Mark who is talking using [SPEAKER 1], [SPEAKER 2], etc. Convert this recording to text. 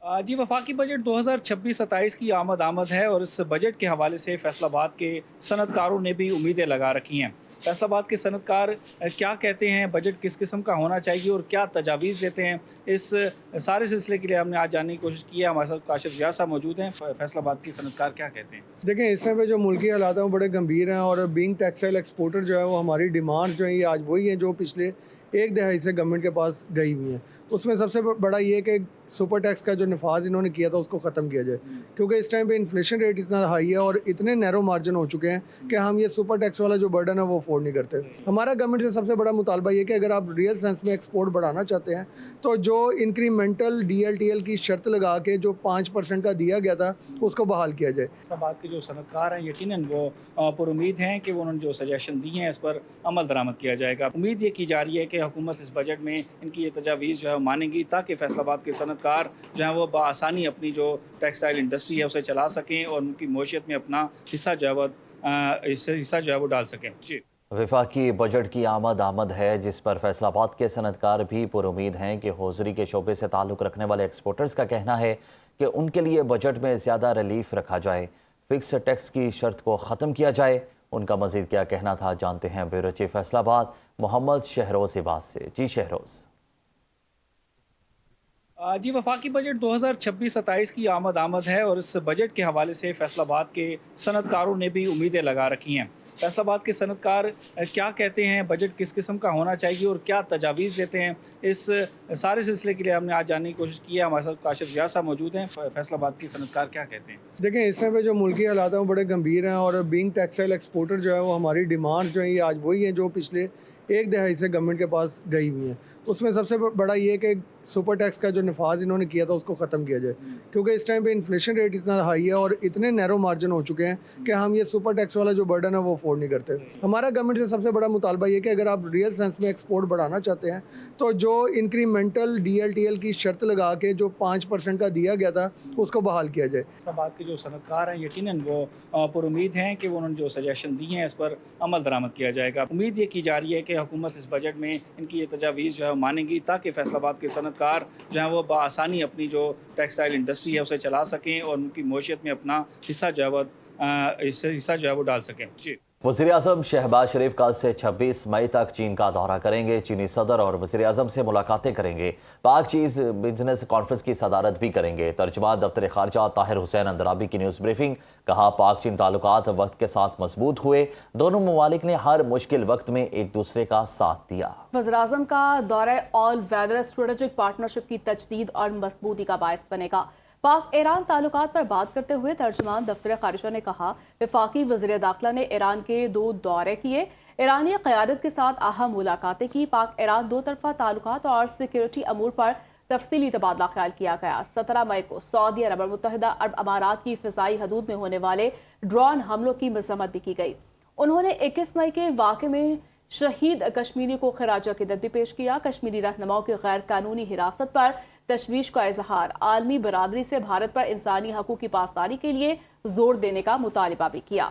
[SPEAKER 1] जी, वफाकी बजट 2026-27 की आमद है और इस बजट के हवाले से फैसलाबाद के सनतकारों ने भी उम्मीदें लगा रखी हैं। फैसलाबाद के सनतकार क्या कहते हैं, बजट किस किस्म का होना चाहिए और क्या तजावीज़ देते हैं, इस सारे सिलसिले के लिए हमने आज जानने की कोशिश की है। हमारे साथ काशिफ ज़िया साहब मौजूद हैं। फैसलाबाद के सनतकार क्या कहते हैं?
[SPEAKER 2] देखें, इस टाइम पे जो मुल्की हालात हैं वो बड़े गंभीर हैं और बीइंग टेक्सटाइल एक्सपोर्टर जो है वो हमारी डिमांड्स जो हैं ये आज वही हैं जो पिछले एक दहाई से गवर्नमेंट के पास गई हुई हैं। उसमें सबसे बड़ा ये कि सुपर टैक्स का जो नफाज इन्होंने किया था उसको ख़त्म किया जाए, क्योंकि इस टाइम पे इन्फ्लेशन रेट इतना हाई है और इतने नैरो मार्जिन हो चुके हैं कि हम ये सुपर टैक्स वाला जो बर्डन है वो अफोर्ड नहीं करते। हमारा गवर्नमेंट से सबसे बड़ा मुतालबा ये कि अगर आप रियल सेंस में एक्सपोर्ट बढ़ाना चाहते हैं तो जो इंक्रीमेंटल DLTL की शर्त लगा के जो 5% का दिया गया था उसको बहाल किया जाए।
[SPEAKER 1] फैसलाबाद के जो सनतकार हैं यकीनन वो पुरुमीद हैं कि वो उन्होंने जो सजेशन दी हैं इस पर अमल दरामद किया जाएगा। उम्मीद ये की जा रही है कि हुकूमत इस बजट में इनकी ये तजावीज़ जो है वो मानेंगी, ताकि फैसलाबाद के सनतकार जो हैं वो बआसानी अपनी जो टेक्सटाइल इंडस्ट्री है उसे चला सकें और उनकी मईशत में अपना हिस्सा जो है वो हिस्सा जो है वो डाल सकें। जी,
[SPEAKER 3] वफाकी बजट की आमद है, जिस पर फैसलाबाद के सनतकार भी पुरुमीद हैं कि हौजरी के शोबे से ताल्लुक़ रखने वाले एक्सपोर्टर्स का कहना है कि उनके लिए बजट में ज़्यादा रिलीफ रखा जाए, फिक्स टैक्स की शर्त को ख़त्म किया जाए। उनका मज़ीद क्या कहना था, जानते हैं ब्यूरो चीफ फैसलाबाद मोहम्मद शहरोज़ इबास से। जी शहरोज़।
[SPEAKER 1] जी, वफाकी बजट 2026-27 की आमद है और इस बजट के हवाले से फैसलाबाद के सनतकारों ने भी उम्मीदें लगा रखी हैं। फैसलाबाद के सनतकार क्या कहते हैं, बजट किस किस्म का होना चाहिए और क्या तजावीज़ देते हैं, इस सारे सिलसिले के लिए हमने आज जानने की कोशिश की है। हमारे साथ काशिफ ज़िया साहब मौजूद हैं। फैसलाबाद के सनतकार क्या कहते हैं?
[SPEAKER 2] देखें, इस टाइम पे जो मुल्की हालात हैं वो बड़े गंभीर हैं और बीइंग टेक्सटाइल एक्सपोर्टर जो है वो हमारी डिमांड्स जो हैं ये आज वही हैं जो पिछले एक दहाई से गवर्नमेंट के पास गई हुई हैं। उसमें सबसे बड़ा ये कि सुपर टैक्स का जो नफाज इन्होंने किया था उसको ख़त्म किया जाए, क्योंकि इस टाइम पे इन्फ्लेशन रेट इतना हाई है और इतने नैरो मार्जिन हो चुके हैं कि हम ये सुपर टैक्स वाला जो बर्डन है वो अफोर्ड नहीं करते। हमारा गवर्नमेंट से सबसे बड़ा मुतालबा ये कि अगर आप रियल सेंस में एक्सपोर्ट बढ़ाना चाहते हैं तो जो इंक्रीमेंटल DLTL की शर्त लगा के जो 5% का दिया गया था उसको बहाल किया जाए।
[SPEAKER 1] फैसलाबाद के जो सनतकार हैं यकीनन वो पुरुमीद हैं कि वो उन्होंने जो सजेशन दी हैं इस पर अमल दरामद किया जाएगा। उम्मीद ये की जा रही है कि हुकूमत इस बजट में इनकी ये तजावीज़ जो है मानेंगी, ताकि फैसलाबाद के सनतकार जो हैं वो बआसानी अपनी जो टेक्सटाइल इंडस्ट्री है उसे चला सकें और उनकी मईशत में अपना हिस्सा जो है वो हिस्सा जो है वो डाल सकें। जी,
[SPEAKER 3] वज़ीर-ए-आज़म शहबाज शरीफ कल से 26 मई तक चीन का दौरा करेंगे। चीनी सदर और वज़ीर-ए-आज़म से मुलाकातें करेंगे। पाक चीज़ बिजनेस कॉन्फ्रेंस की सदारत भी करेंगे। तर्जुमान दफ्तर ख़ारजा ताहिर हुसैन अंदराबी की न्यूज़ ब्रीफिंग। कहा, पाक चीन ताल्लुकात वक्त के साथ मजबूत हुए, दोनों ममालिक ने हर मुश्किल वक्त में एक दूसरे का साथ दिया।
[SPEAKER 4] वज़ीर-ए-आज़म का दौरा ऑल वेदर स्ट्रेटेजिक पार्टनरशिप की तजदीद और मजबूती का बायस बनेगा। पाक ईरान ताल्लुकात पर बात करते हुए तर्जुमान दफ्तर ख़ारिजा ने कहा, वफाकी वज़ीर दाखिला ने ईरान के 2 दौरे किए, ईरानी क़यादत के साथ अहम मुलाकातें की। पाक ईरान 2 तरफ़ा ताल्लुकात और सिक्योरिटी अमूर पर तफसीली तबादला ख्याल किया गया। 17 मई को सऊदी अरब और मुत्तहिदा अरब अमारात की फ़िज़ाई हदूद में होने वाले ड्रोन हमलों की मज़म्मत भी की गई। उन्होंने 21 मई के वाक़े में शहीद कश्मीरी को खराज अक़ीदत भी पेश किया। कश्मीरी रहनुमाओं की गैर कानूनी हिरासत पर तशवीश का इजहार, आलमी बरादरी से भारत पर इंसानी हकूक़ की पासदारी के लिए जोर देने का मुतालिबा भी किया।